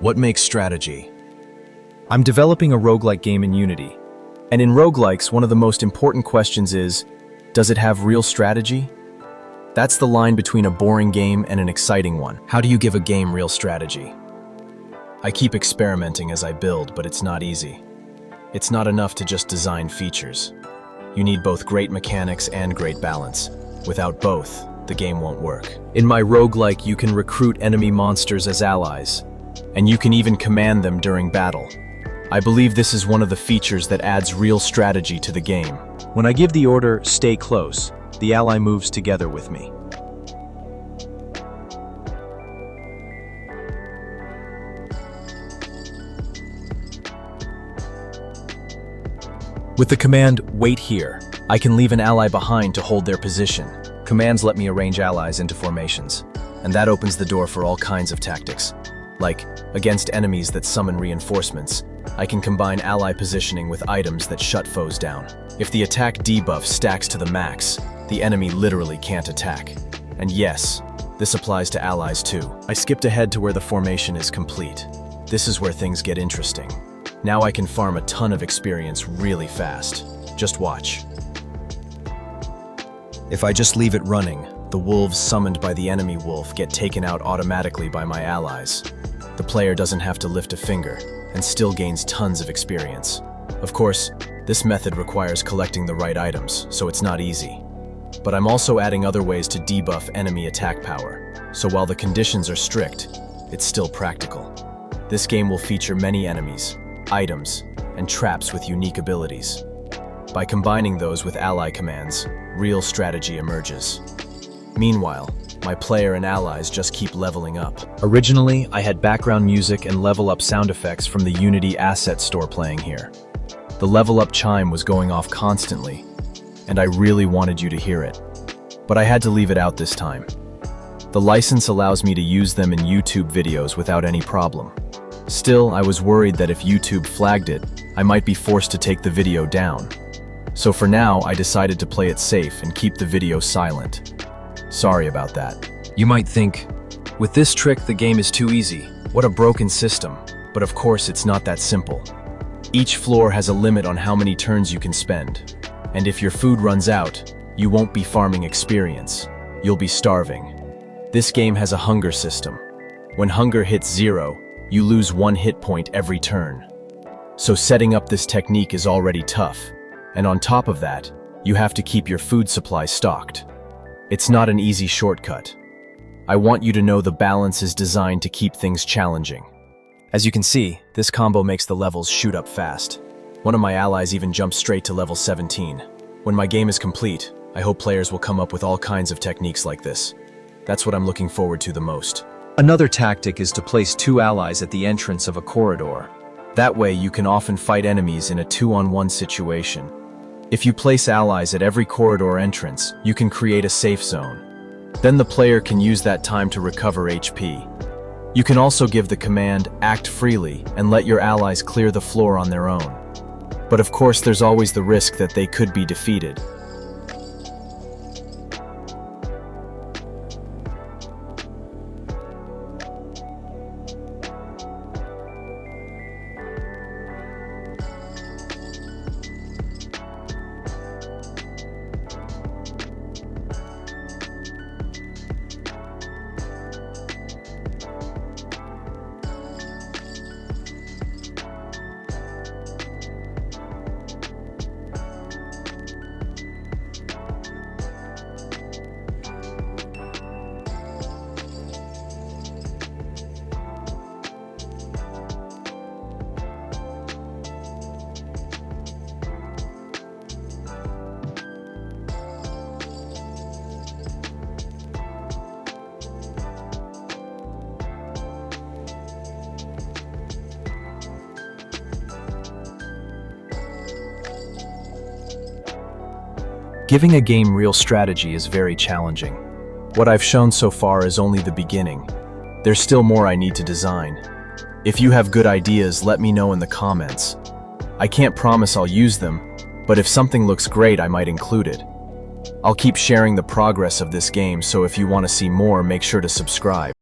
What makes strategy? I'm developing a roguelike game in Unity. And in roguelikes, one of the most important questions is, does it have real strategy? That's the line between a boring game and an exciting one. How do you give a game real strategy? I keep experimenting as I build, but it's not easy. It's not enough to just design features. You need both great mechanics and great balance. Without both, the game won't work. In my roguelike, you can recruit enemy monsters as allies, and you can even command them during battle. I believe this is one of the features that adds real strategy to the game. When I give the order, "Stay close," the ally moves together with me. With the command, "Wait here," I can leave an ally behind to hold their position. Commands let me arrange allies into formations, and that opens the door for all kinds of tactics. Like, against enemies that summon reinforcements, I can combine ally positioning with items that shut foes down. If the attack debuff stacks to the max, the enemy literally can't attack. And yes, this applies to allies too. I skipped ahead to where the formation is complete. This is where things get interesting. Now I can farm a ton of experience really fast. Just watch. If I just leave it running, the wolves summoned by the enemy wolf get taken out automatically by my allies. The player doesn't have to lift a finger, and still gains tons of experience. Of course, this method requires collecting the right items, so it's not easy. But I'm also adding other ways to debuff enemy attack power, so while the conditions are strict, it's still practical. This game will feature many enemies, items, and traps with unique abilities. By combining those with ally commands, real strategy emerges. Meanwhile, my player and allies just keep leveling up. Originally, I had background music and level up sound effects from the Unity asset store playing here. The level up chime was going off constantly, and I really wanted you to hear it. But I had to leave it out this time. The license allows me to use them in YouTube videos without any problem. Still, I was worried that if YouTube flagged it, I might be forced to take the video down. So for now, I decided to play it safe and keep the video silent. Sorry about that. You might think, with this trick, the game is too easy. What a broken system. But of course, it's not that simple. Each floor has a limit on how many turns you can spend. And if your food runs out, you won't be farming experience. You'll be starving. This game has a hunger system. When hunger hits 0, you lose 1 hit point every turn. So setting up this technique is already tough. And on top of that, you have to keep your food supply stocked. It's not an easy shortcut. I want you to know the balance is designed to keep things challenging. As you can see, this combo makes the levels shoot up fast. One of my allies even jumps straight to level 17. When my game is complete, I hope players will come up with all kinds of techniques like this. That's what I'm looking forward to the most. Another tactic is to place 2 allies at the entrance of a corridor. That way you can often fight enemies in a 2-on-1 situation. If you place allies at every corridor entrance, you can create a safe zone. Then the player can use that time to recover HP. You can also give the command, "Act freely," and let your allies clear the floor on their own. But of course, there's always the risk that they could be defeated. Giving a game real strategy is very challenging. What I've shown so far is only the beginning. There's still more I need to design. If you have good ideas, let me know in the comments. I can't promise I'll use them, but if something looks great, I might include it. I'll keep sharing the progress of this game, so if you want to see more, make sure to subscribe.